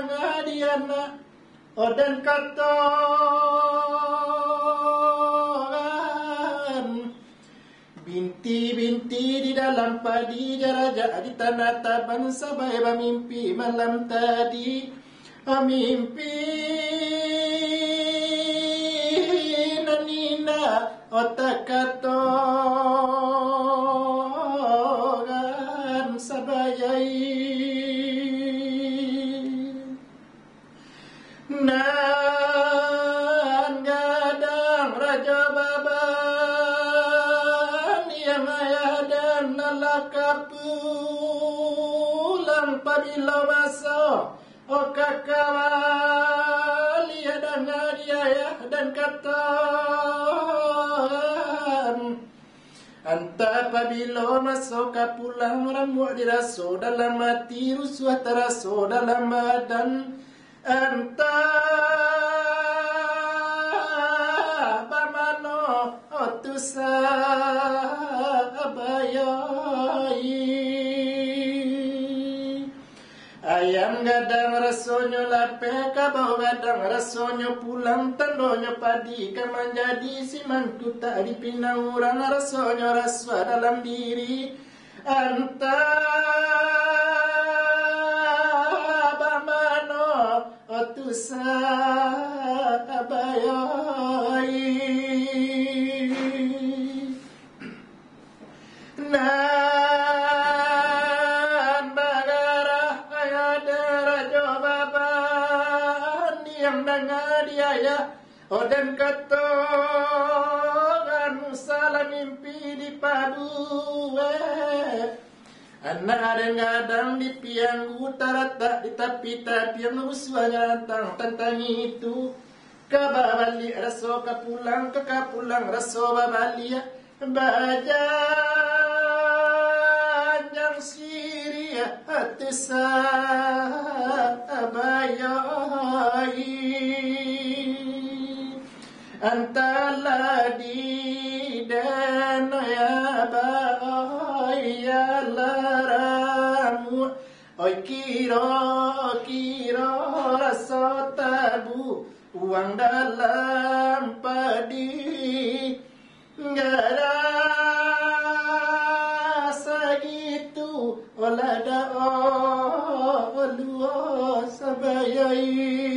ngadiana odan katoran binti-binti di dalam padi jaraja di tanah taban sabai mimpi malam tadi mimpi nanina otak katoran sabayai nan gadang raja baban yang ayah dan nalaka pulang pabila masa kakawali dan ayah dan katan anta pabila masa pulang ramu diraso dalam hati rusuh teraso dalam badan anta bamano otusa abayai ayam gadang rasonyo lape kabau gadang rasonyo pulang tandonyo padi kaman jadi simantu tak dipinang orang rasonyo raswa dalam diri anta otusa abayai nan bagara ayada rajo baban yang dengar dia odan katoran salah mimpi di padue anak kadang di piang utara tak di tapi yang rusuhnya tentang itu kababali raso kapulang raso babali baja yang siria atisa abayai antala di dan ya laramu oi kiro rasa tabu uang dalam padi gara segitu olada olua sabayai